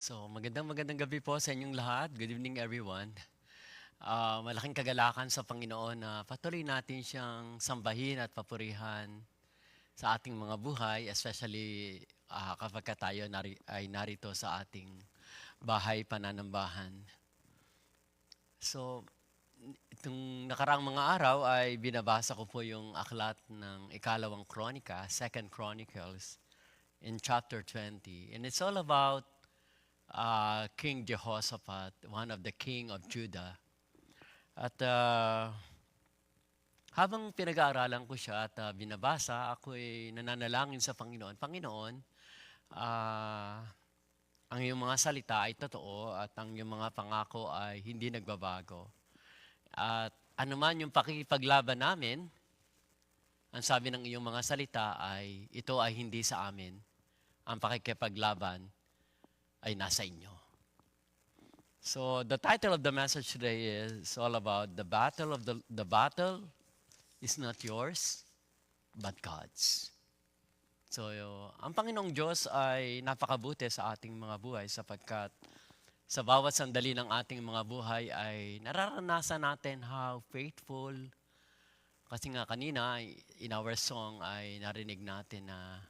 Magandang gabi po sa inyong lahat. Good evening everyone. Malaking kagalakan sa Panginoon na patuloy natin siyang sambahin at papurihan sa ating mga buhay, especially kapag tayo ay narito sa ating bahay pananambahan. So, itong nakaraang mga araw ay binabasa ko po yung aklat ng ikalawang kronika, Second Chronicles, in chapter 20. And it's all about King Jehoshaphat, one of the king of Judah. At habang pinag-aaralan ko siya at binabasa, ako ay nananalangin sa Panginoon. Panginoon, ah, ang iyong mga salita ay totoo at ang iyong mga pangako ay hindi nagbabago. At anuman yung pakikipaglaban namin, ang sabi ng iyong mga salita ay ito ay hindi sa amin. Ang pakikipaglaban ay nasa inyo. So the title of the message today is all about the battle is not yours but God's. So ang Panginoong Diyos ay napakabuti sa ating mga buhay sapagkat sa bawat sandali ng ating mga buhay ay nararanasan natin how faithful. Kasi nga kanina in our song ay narinig natin na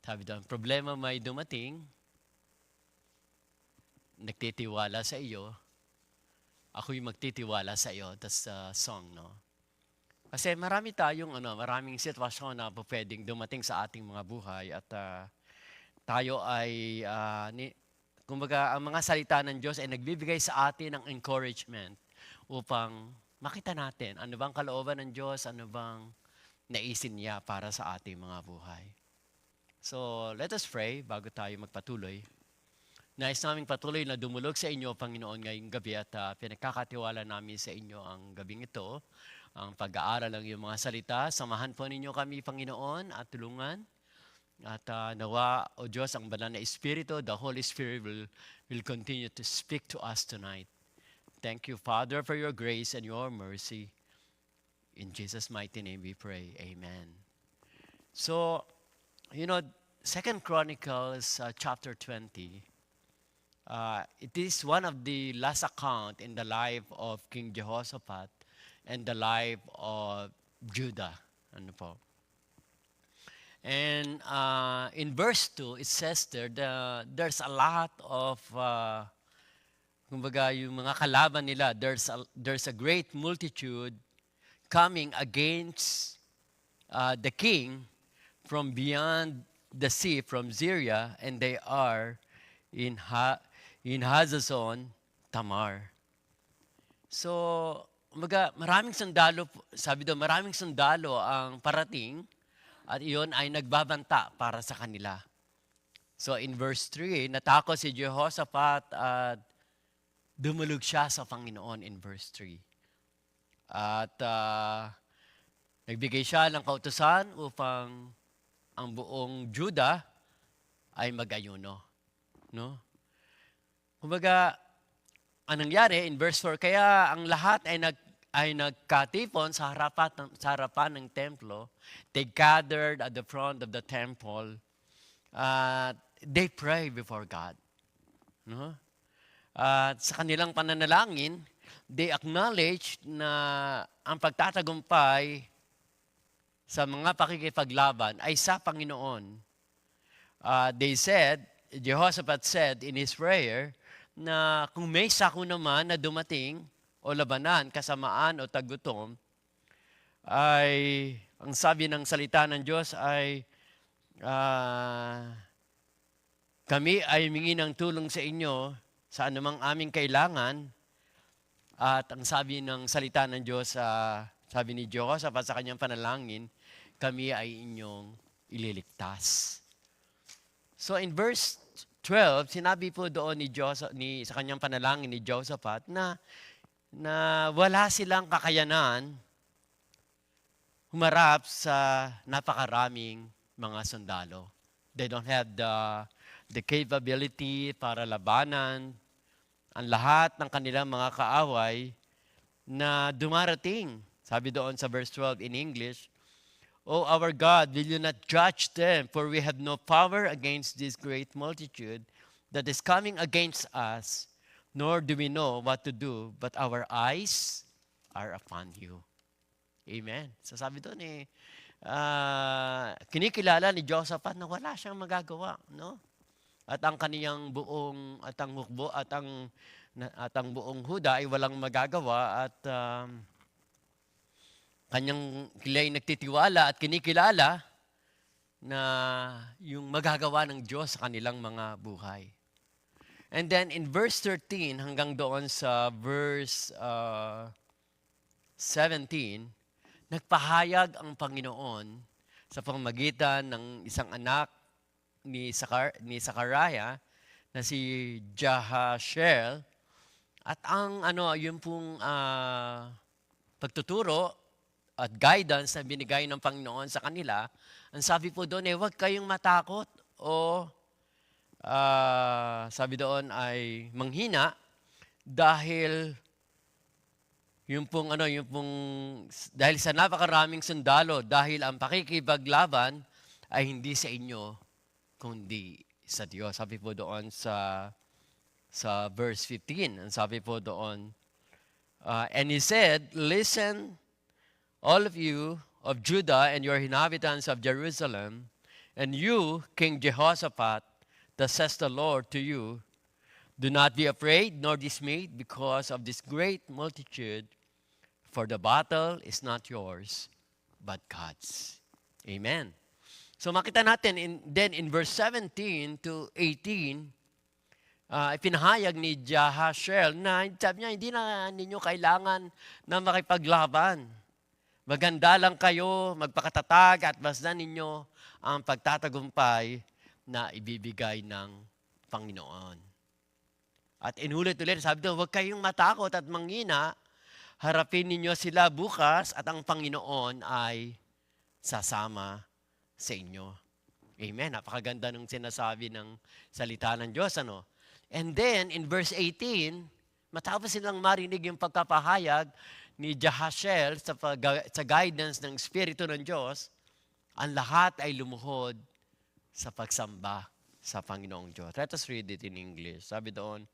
sabi doon, problema may dumating, nagtitiwala sa iyo, ako'y magtitiwala sa iyo. That's the song, no? Kasi maraming sitwasyon na pwedeng dumating sa ating mga buhay at tayo ay, kumbaga, ang mga salita ng Diyos ay nagbibigay sa atin ng encouragement upang makita natin ano bang kalooban ng Diyos, ano bang naisin niya para sa ating mga buhay. So, let us pray bago tayo magpatuloy. Nais naming patuloy na dumulog sa inyo, Panginoon, ngayong gabi at pinagkakatiwala namin sa inyo ang gabing ito, ang pag-aaral ng iyong mga salita. Samahan po ninyo kami, Panginoon, at tulungan. At nawa, O Diyos, ang banal na Espiritu, the Holy Spirit will continue to speak to us tonight. Thank you, Father, for your grace and your mercy. In Jesus' mighty name we pray. Amen. So, Second Chronicles chapter 20, it is one of the last account in the life of King Jehoshaphat and the life of Judah. Ano po? And in verse 2, it says there's a lot of, kumbaga yung mga kalaban nila, there's a great multitude coming against the king from beyond the sea, from Syria, and they are in Hazazon Tamar. So, maraming sundalo, sabi doon, maraming sundalo ang parating at iyon ay nagbabanta para sa kanila. So in verse 3, natakot si Jehoshaphat at dumulog siya sa Panginoon in verse 3. At nagbigay siya ng kautusan upang ang buong Juda ay mag-ayuno. No? Kumbaga, anong nangyari in verse 4, kaya ang lahat ay nagkatipon sa harapan ng templo. They gathered at the front of the temple. They pray before God. No? At sa kanilang pananalangin, they acknowledge na ang pagtatagumpay sa mga pakikipaglaban ay sa Panginoon. Jehoshaphat said in his prayer, na kung may sako naman na dumating o labanan, kasamaan o tagutom, ay ang sabi ng salita ng Diyos ay kami ay humingi ng tulong sa inyo sa anumang aming kailangan. At ang sabi ng salita ng Diyos, sabi ni Jehoshaphat sa kanyang panalangin, kami ay inyong ililigtas. So in verse 12, sinabi po doon sa kanyang panalangin ni Jehoshaphat na wala silang kakayanan humarap sa napakaraming mga sundalo. They don't have the capability para labanan ang lahat ng kanilang mga kaaway na dumarating. Sabi doon sa verse 12 in English, O our God, will you not judge them? For we have no power against this great multitude. that is coming against us, nor do we know what to do, but our eyes are upon you. Amen. So sabi doon kinikilala ni Jehoshaphat na wala siyang magagawa, no? At ang kaniyang buong at ang hukbo at ang buong Huda ay walang magagawa at kila'y nagtitiwala at kinikilala na yung magagawa ng Diyos sa kanilang mga buhay. And then in verse 13 hanggang doon sa verse 17, nagpahayag ang Panginoon sa pamamagitan ng isang anak ni Zachariah na si Jahashel at ang yung pong pagtuturo at guidance na binigay ng Panginoon sa kanila. Ang sabi po doon huwag kayong matakot o sabi doon ay manghina dahil dahil sa napakaraming sundalo, dahil ang pakikipaglaban ay hindi sa inyo, kundi sa Diyos. Sabi po doon sa verse 15, ang sabi po doon, and he said, listen, all of you of Judah and your inhabitants of Jerusalem, and you, King Jehoshaphat, thus says the Lord to you, do not be afraid nor dismayed because of this great multitude, for the battle is not yours, but God's. Amen. So makita natin, then in verse 17 to 18, ipinahayag ni Jahashel na sabi niya, hindi na ninyo kailangan na makipaglaban. Maganda lang kayo, magpakatatag at basta ninyo ang pagtatagumpay na ibibigay ng Panginoon. At inulit-ulit, sabi doon, huwag kayong matakot at manghina, harapin ninyo sila bukas at ang Panginoon ay sasama sa inyo. Amen. Napakaganda ng sinasabi ng salita ng Diyos. And then, in verse 18, matapos silang marinig yung pagkapahayag ni Jahashel sa guidance ng Espiritu ng Diyos, ang lahat ay lumuhod sa pagsamba sa Panginoong Diyos. Let us read it in English. Sabi doon,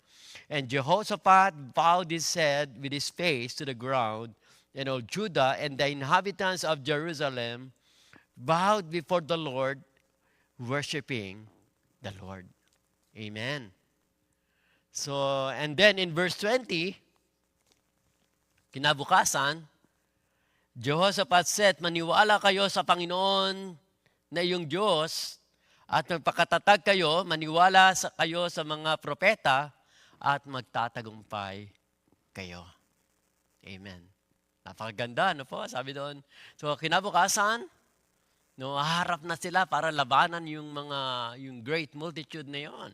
and Jehoshaphat bowed his head with his face to the ground, and all Judah and the inhabitants of Jerusalem bowed before the Lord, worshiping the Lord. Amen. So, and then in verse 20, kinabukasan, Jehoshaphat said, maniwala kayo sa Panginoon na iyong Diyos at magpakatatag kayo, maniwala kayo sa mga propeta at magtatagumpay kayo. Amen. Napakaganda, po? Sabi doon. So, kinabukasan, haharap na sila para labanan yung great multitude na yon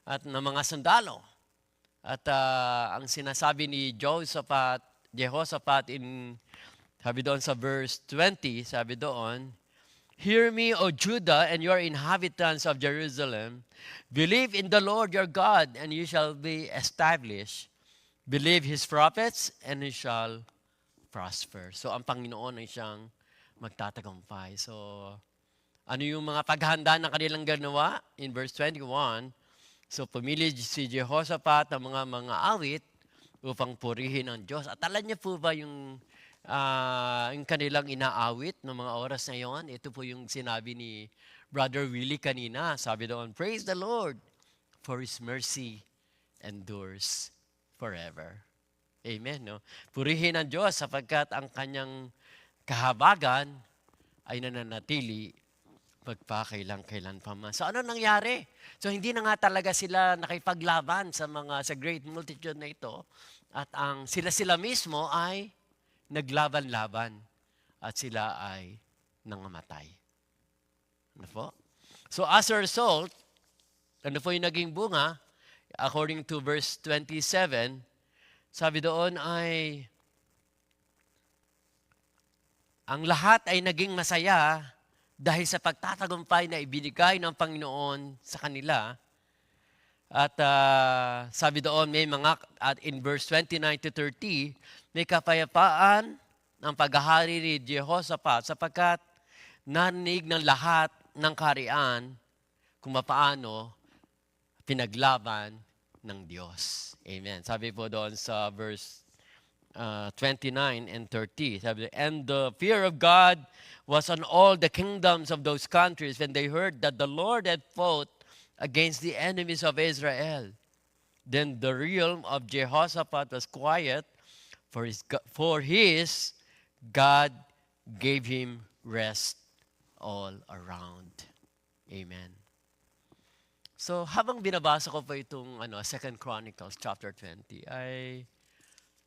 at ng mga sundalo. At ang sinasabi ni Jehoshaphat, sabi doon sa verse 20, sabi doon, hear me, O Judah, and your inhabitants of Jerusalem. Believe in the Lord your God, and you shall be established. Believe His prophets, and you shall prosper. So, ang Panginoon ay siyang magtatagumpay. So, ano yung mga paghahanda na kanilang ginawa? In verse 21, so, pumili si Jehoshaphat ng mga awit upang purihin ang Diyos. At alam niyo po ba yung kanilang inaawit ng mga oras na yon? Ito po yung sinabi ni Brother Willie kanina. Sabi doon, praise the Lord, for His mercy endures forever. Amen. No? Purihin ang Diyos sapagkat ang kanyang kahabagan ay nananatili magpakailang-kailan pa man. So ano nangyari? So hindi na nga talaga sila nakipaglaban sa great multitude na ito. At sila mismo ay naglaban-laban at sila ay nangamatay. Ano po? So as a result, ano po yung naging bunga? According to verse 27, sabi doon ay, ang lahat ay naging masaya dahil sa pagtatagumpay na ibinigay ng Panginoon sa kanila. At sabi doon, at in verse 29 to 30, may kapayapaan ng paghahari ni Jehoshaphat sapagkat narinig ng lahat ng kaharian kung paano pinaglaban ng Diyos. Amen. Sabi po doon sa verse 29 and 30. Sabi, and the fear of God was on all the kingdoms of those countries when they heard that the Lord had fought against the enemies of Israel. Then the realm of Jehoshaphat was quiet, for his God gave him rest all around. Amen. So habang binabasa ko pa itong 2 Chronicles chapter 20, ay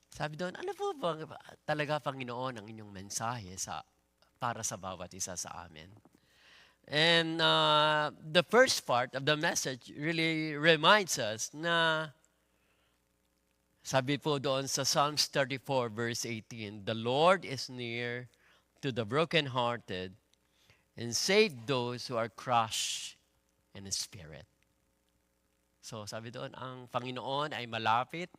sabi doon, ano po ba talaga, Panginoon, ang inyong mensahe para sa bawat isa sa amin? And the first part of the message really reminds us na sabi po doon sa Psalms 34 verse 18, the Lord is near to the brokenhearted and save those who are crushed in spirit. So sabi doon, ang Panginoon ay malapit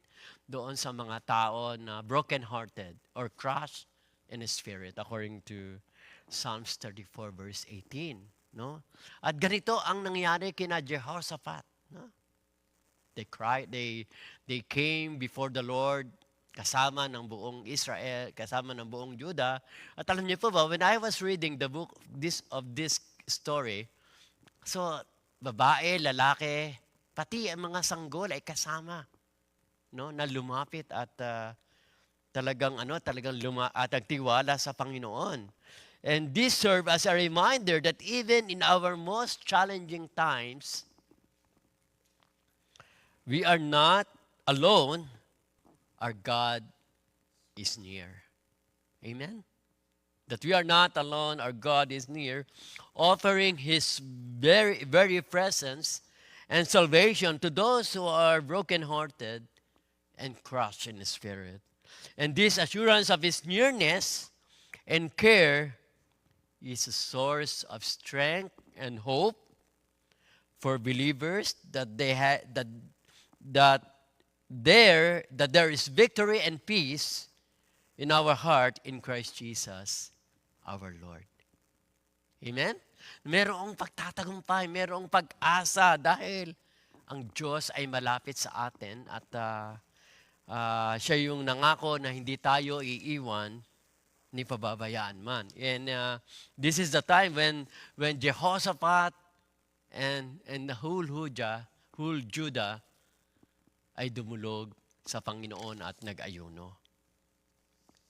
doon sa mga tao na broken-hearted or crushed in spirit, according to Psalms 34 verse 18. No? At ganito ang nangyari kina Jehoshaphat. No? They came before the Lord kasama ng buong Israel, kasama ng buong Judah. At alam niyo po ba, when I was reading the book of this story, so babae, lalaki, pati ang mga sanggol ay kasama, no, na lumapit at talagang nagtiwala sa Panginoon. And this serve as a reminder that even in our most challenging times, we are not alone. Our God is near. Amen? That we are not alone, our God is near, offering His very, very presence and salvation to those who are brokenhearted and crushed in the spirit. And this assurance of His nearness and care is a source of strength and hope for believers that there is victory and peace in our heart in Christ Jesus, our Lord. Amen? Merong pagtatagumpay, merong pag-asa dahil ang Diyos ay malapit sa atin at siya yung nangako na hindi tayo iiwan ni pababayaan man. And this is the time when Jehoshaphat and the whole Judah ay dumulog sa Panginoon at nag-ayuno.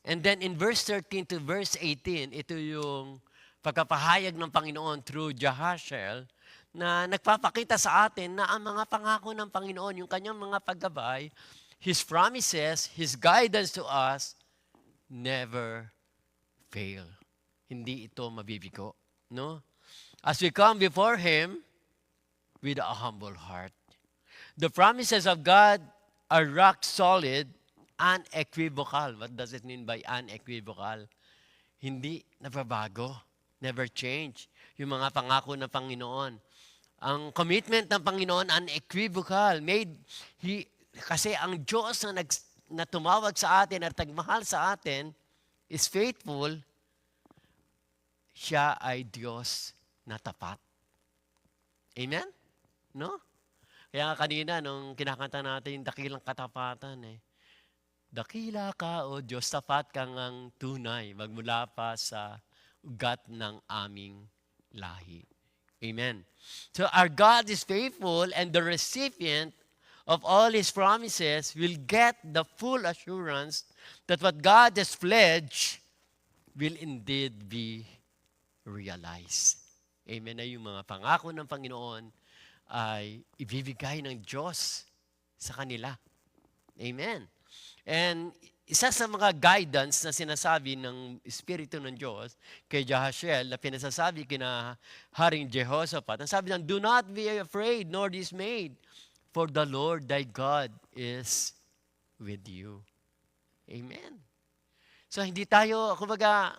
And then in verse 13 to verse 18, ito yung pagkapahayag ng Panginoon through Jahaziel na nagpapakita sa atin na ang mga pangako ng Panginoon, yung kanyang mga paggabay, His promises, His guidance to us, never fail. Hindi ito mabibigo. No? As we come before Him with a humble heart. The promises of God are rock solid, unequivocal. What does it mean by unequivocal? Hindi nababago, never change. Yung mga pangako ng Panginoon. Ang commitment ng Panginoon, unequivocal. Kasi ang Diyos na tumawag sa atin at nagmahal sa atin is faithful. Siya ay Diyos na tapat. Amen? No? Kaya kanina, nung kinakanta natin, dakilang katapatan Dakila ka, O Diyos, tapat kang ang tunay, magmula pa sa ugat ng aming lahi. Amen. So our God is faithful, and the recipient of all His promises will get the full assurance that what God has pledged will indeed be realized. Amen na yung mga pangako ng Panginoon ay ibibigay ng Diyos sa kanila. Amen. And isa sa mga guidance na sinasabi ng Espiritu ng Diyos kay Jahaziel na pinasasabi kina Haring Jehoshaphat, ang sabi ng, do not be afraid nor dismayed, for the Lord thy God is with you. Amen. So hindi tayo, kumbaga,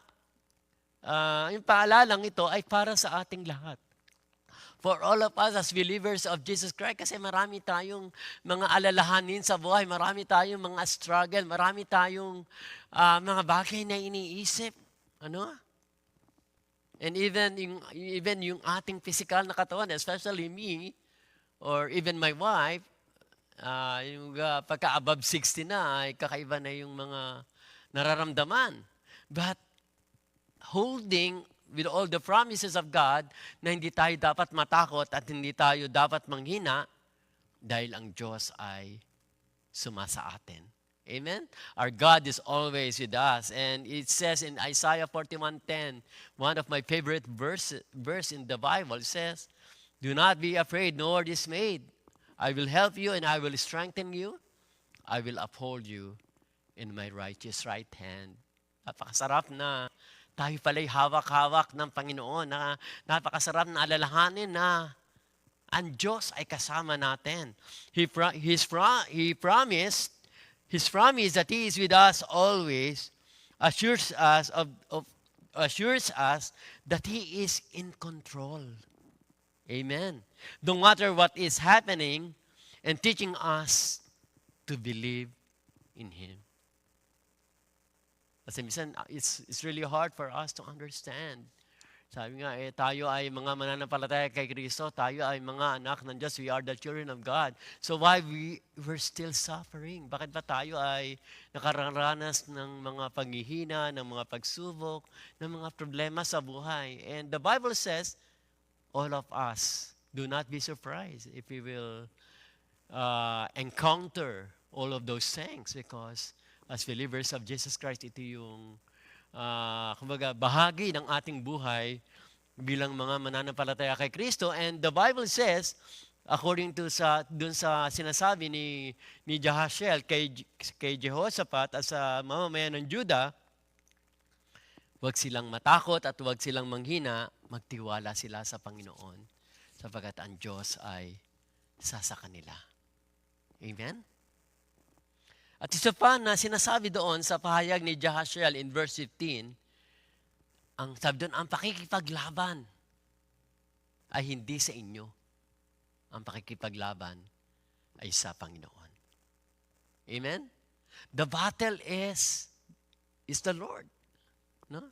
yung paalalang ito ay para sa ating lahat. For all of us as believers of Jesus Christ, kasi marami tayong mga alalahanin sa buhay, marami tayong mga struggle, marami tayong mga bagay na iniisip. Ano? And even yung ating physical na katawan, especially me, or even my wife, yung pagka above 60 na, ay kakaiba na yung mga nararamdaman. But holding with all the promises of God na hindi tayo dapat matakot at hindi tayo dapat manghina dahil ang Diyos ay sumasa atin. Amen? Our God is always with us. And it says in Isaiah 41:10, one of my favorite verse in the Bible, it says, "Do not be afraid nor dismayed. I will help you and I will strengthen you. I will uphold you in my righteous right hand." Napakasarap na tayo pala'y hawak-hawak ng Panginoon. Napakasarap na alalahanin na ang Diyos ay kasama natin. He promised, His promise that He is with us always assures us that He is in control. Amen. No matter what is happening, and teaching us to believe in Him. Kasi minsan, it's really hard for us to understand. Sabi nga, tayo ay mga mananampalataya kay Kristo, tayo ay mga anak ng Diyos, we are the children of God. So why we're still suffering? Bakit ba tayo ay nakararanas ng mga paghihina, ng mga pagsubok, ng mga problema sa buhay? And the Bible says, all of us, do not be surprised if we will encounter all of those things, because as believers of Jesus Christ, ito yung kumbaga, bahagi ng ating buhay bilang mga mananampalataya kay Kristo. And the Bible says, according to dun sa sinasabi ni Jehoshaphat kay Jehoshaphat at sa mamamayan ng Juda, huwag silang matakot at huwag silang manghina, magtiwala sila sa Panginoon sapagkat ang Diyos ay sa kanila. Amen? At isa pa na sinasabi doon sa pahayag ni Jehoshaphat in verse 15, ang sabi doon, ang pakikipaglaban ay hindi sa inyo. Ang pakikipaglaban ay sa Panginoon. Amen? The battle is the Lord. No?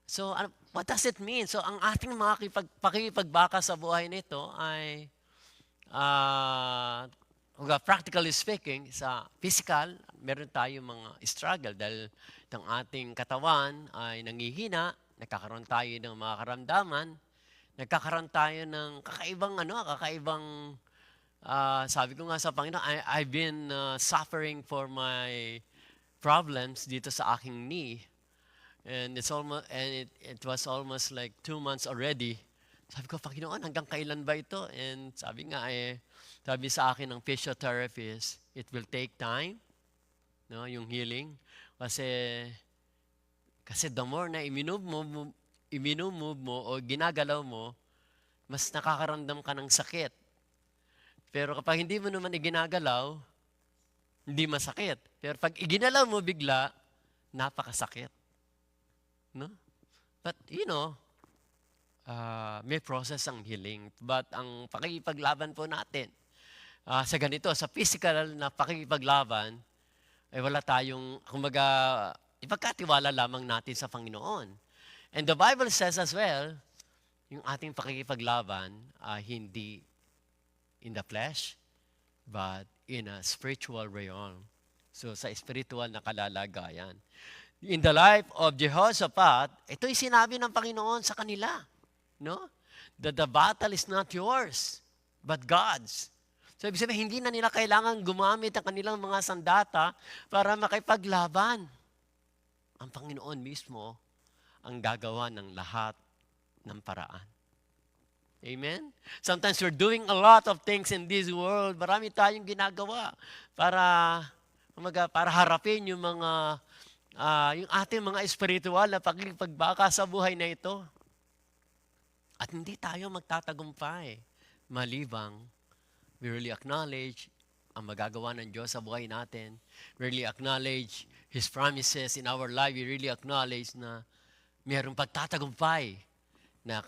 So, what does it mean? So, ang ating mga pakikipagbaka sa buhay nito ay practically speaking, sa physical, meron tayong mga struggle dahil ang ating katawan ay nangihina, nagkakaroon tayo ng mga karamdaman, nagkakaroon tayo ng kakaibang, sabi ko nga sa Panginoon, I've been suffering for my problems dito sa aking knee. And it was almost like 2 months already. Sabi ko, Panginoon, hanggang kailan ba ito? And sabi sa akin ng physiotherapist, it will take time, no, yung healing. Kasi the more na iminumove mo o ginagalaw mo, mas nakakaramdam ka ng sakit. Pero kapag hindi mo naman iginagalaw, hindi masakit. Pero pag iginalaw mo bigla, napakasakit. No? But, may process ang healing. But ang pakikipaglaban po natin, sa ganito, sa physical na pakikipaglaban, ay wala tayong, ipagkatiwala lamang natin sa Panginoon. And the Bible says as well, yung ating pakikipaglaban, hindi in the flesh, but in a spiritual realm. So, sa spiritual na kalalagayan. In the life of Jehoshaphat, ito'y sinabi ng Panginoon sa kanila, no? That the battle is not yours, but God's. So, ibig sabihin, hindi na nila kailangan gumamit ang kanilang mga sandata para makipaglaban. Ang Panginoon mismo ang gagawa ng lahat ng paraan. Amen? Sometimes we're doing a lot of things in this world. Marami tayong ginagawa para harapin yung yung ating mga espiritual na pakikipagbaka sa buhay na ito. At hindi tayo magtatagumpay. Malibang, we really acknowledge ang magagawa ng Diyos sa buhay natin. We really acknowledge His promises in our life. We really acknowledge na mayroong pagtatagumpay na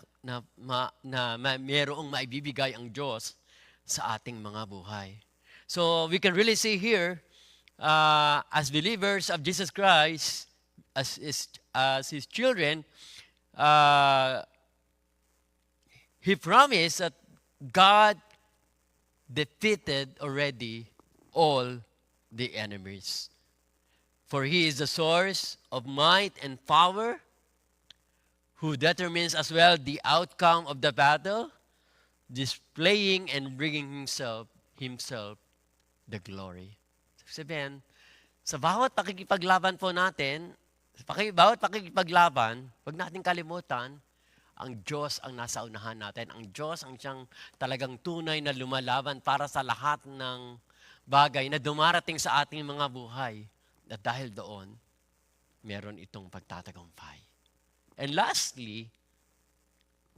mayroong maibibigay ang Diyos sa ating mga buhay. So we can really see here, as believers of Jesus Christ, as His children, He promised that God defeated already all the enemies. For he is the source of might and power, who determines as well the outcome of the battle, displaying and bringing himself the glory. Sabihin, sa bawat pakikipaglaban po natin, bawat pakikipaglaban, huwag natin kalimutan, ang Diyos ang nasa unahan natin. Ang Diyos ang siyang talagang tunay na lumalaban para sa lahat ng bagay na dumarating sa ating mga buhay. At dahil doon, meron itong pagtatagumpay. And lastly,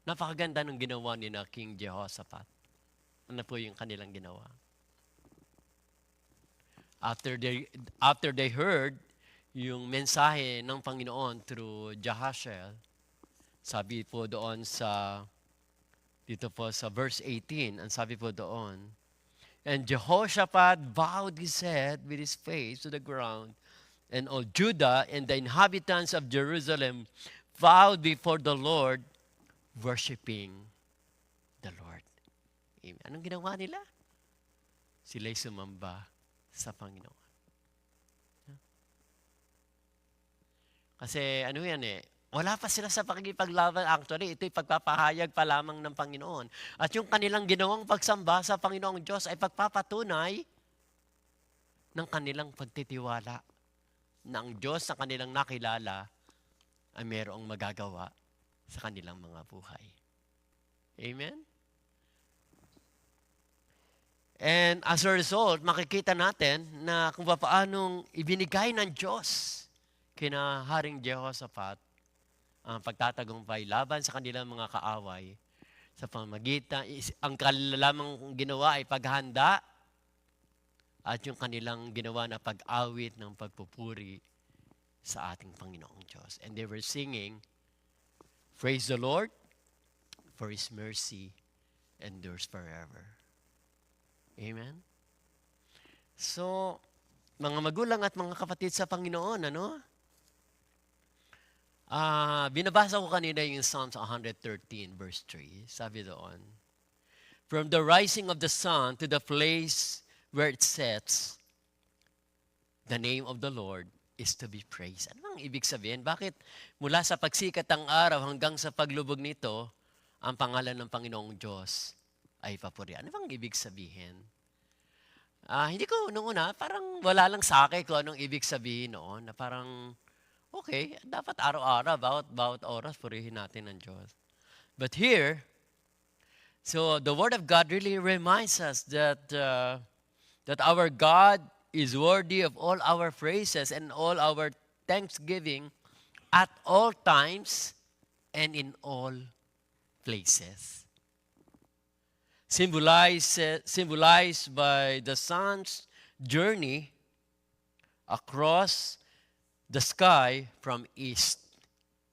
napakaganda ng ginawa ni na King Jehoshaphat. Ano po yung kanilang ginawa? After they heard yung mensahe ng Panginoon through Jahaziel, sabi po doon dito po sa verse 18, ang sabi po doon, and Jehoshaphat bowed his head with his face to the ground, and all Judah and the inhabitants of Jerusalem bowed before the Lord, worshiping the Lord. Amen. Anong ginawa nila? Sila'y sumamba sa Panginoon. Kasi ano yan wala pa sila sa pakikipaglaban. Actually, ito'y pagpapahayag pa lamang ng Panginoon. At yung kanilang ginawang pagsamba sa Panginoong Diyos ay pagpapatunay ng kanilang pagtitiwala na ang Diyos na kanilang nakilala ay mayroong magagawa sa kanilang mga buhay. Amen? And as a result, makikita natin na kung paanong ibinigay ng Diyos kina Haring Jehoshaphat ang pagtatagumpay laban sa kanilang mga kaaway sa pamagitan, ang kanilang ginawa ay paghanda at yung kanilang ginawa na pag-awit ng pagpupuri sa ating Panginoong Diyos. And they were singing, praise the Lord, for His mercy endures forever. Amen? So, mga magulang at mga kapatid sa Panginoon, binabasa ko kanina yung Psalms 113 verse 3. Sabi doon, from the rising of the sun to the place where it sets, the name of the Lord is to be praised. Ano bang ibig sabihin? Bakit mula sa pagsikat ng araw hanggang sa paglubog nito, ang pangalan ng Panginoong Diyos ay papurihan? Ano bang ibig sabihin? Hindi ko noong una, parang wala lang sa akin kung anong ibig sabihin noon. Na parang, okay, dapat araw-araw, bawat oras, purihin natin ang Diyos. But here, so the Word of God really reminds us that our God is worthy of all our praises and all our thanksgiving at all times and in all places. Symbolized by the sun's journey across the sky from east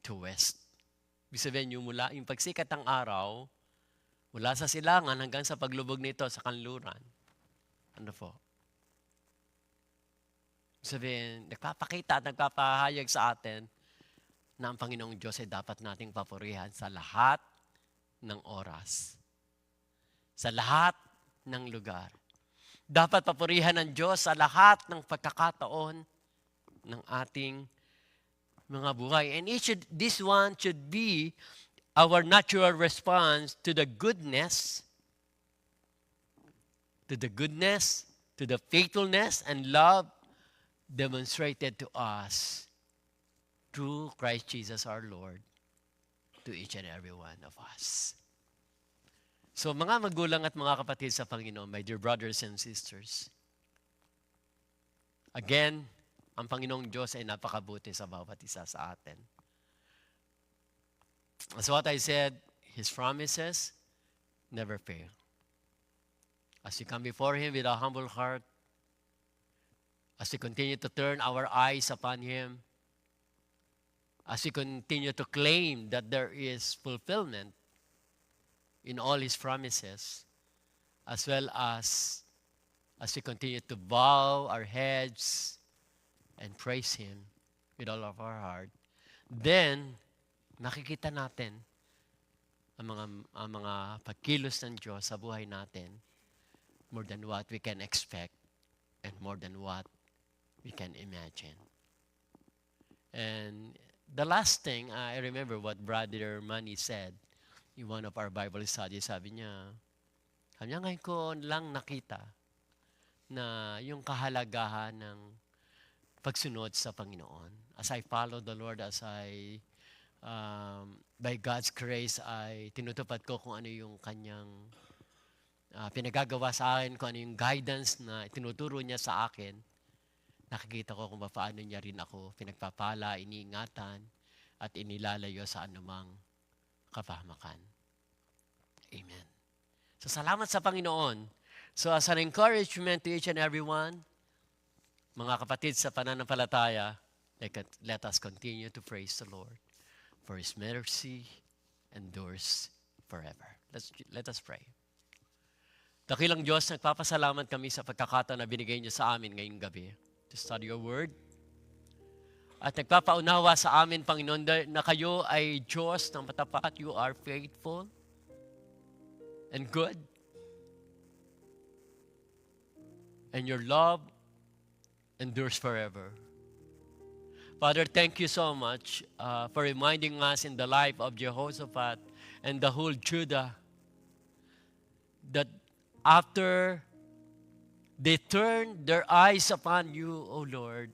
to west. Ibig sabihin yung pagsikat ng araw, mula sa silangan hanggang sa paglubog nito sa kanluran. Ano po? Sabihin, nagpapakita at nagpapahayag sa atin na ang Panginoong Diyos ay dapat nating papurihan sa lahat ng oras. Sa lahat ng lugar. Dapat papurihan ng Diyos sa lahat ng pagkakataon ng ating mga buhay. And this one should be our natural response to the goodness, to the faithfulness and love demonstrated to us through Christ Jesus our Lord to each and every one of us. So mga magulang at mga kapatid sa Panginoon, my dear brothers and sisters, again, ang Panginoong Diyos ay napakabuti sa bawat isa sa atin. As what I said, His promises never fail. As we come before Him with a humble heart, as we continue to turn our eyes upon Him, as we continue to claim that there is fulfillment in all His promises, as well as we continue to bow our heads and praise Him with all of our heart, then nakikita natin ang mga pagkilos ng Diyos sa buhay natin more than what we can expect, and more than what we can imagine. And the last thing, I remember what Brother Manny said in one of our Bible studies. Sabi niya, ngayon ko lang nakita na yung kahalagahan ng pagsunod sa Panginoon. As I follow the Lord, by God's grace, ay tinutupad ko kung ano yung kanyang pinagagawa sa akin, kung ano yung guidance na tinuturo niya sa akin. Nakikita ko kung paano niya rin ako pinagpapala, iniingatan, at inilalayo sa anumang kapahamakan. Amen. So salamat sa Panginoon. So as an encouragement to each and everyone, mga kapatid sa pananampalataya, let us continue to praise the Lord, for His mercy endures forever. Let us pray. Dakilang Diyos, nagpapasalamat kami sa pagkakataon na binigay niyo sa amin ngayong gabi to study your word. At nagpapaunawa sa amin, Panginoon, na kayo ay Diyos ng matapat. You are faithful and good. And your love endures forever. Father, thank you so much for reminding us in the life of Jehoshaphat and the whole Judah that after they turned their eyes upon you, O Lord,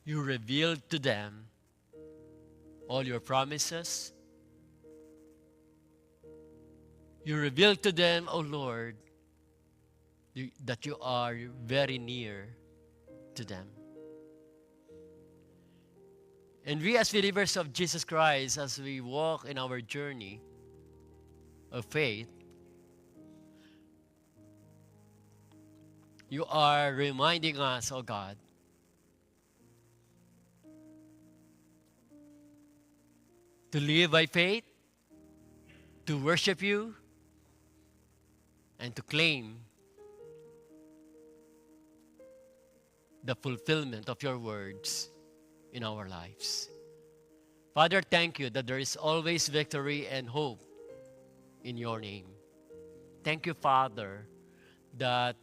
you revealed to them all your promises. You revealed to them, O Lord, that you are very near to them. And we as believers of Jesus Christ, as we walk in our journey of faith, you are reminding us, oh God, to live by faith, to worship you, and to claim the fulfillment of your words in our lives. Father, thank you that there is always victory and hope in your name. Thank you, Father, that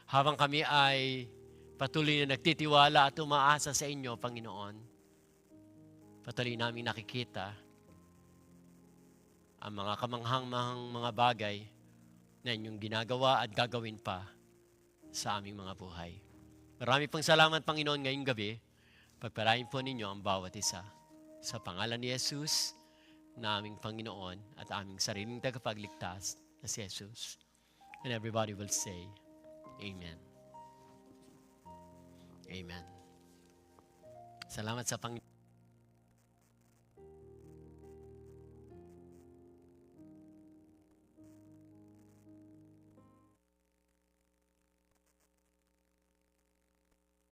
habang kami ay patuloy na nagtitiwala at umaasa sa inyo, Panginoon, patuloy namin nakikita ang mga kamanghang-manghang mga bagay na inyong ginagawa at gagawin pa sa aming mga buhay. Marami pong salamat, Panginoon, ngayong gabi. Pagpalain po ninyo ang bawat isa. Sa pangalan ni Jesus, na aming Panginoon at aming sariling tagapagligtas na si Jesus. And everybody will say, Amen. Amen. Salamat sa Panginoon.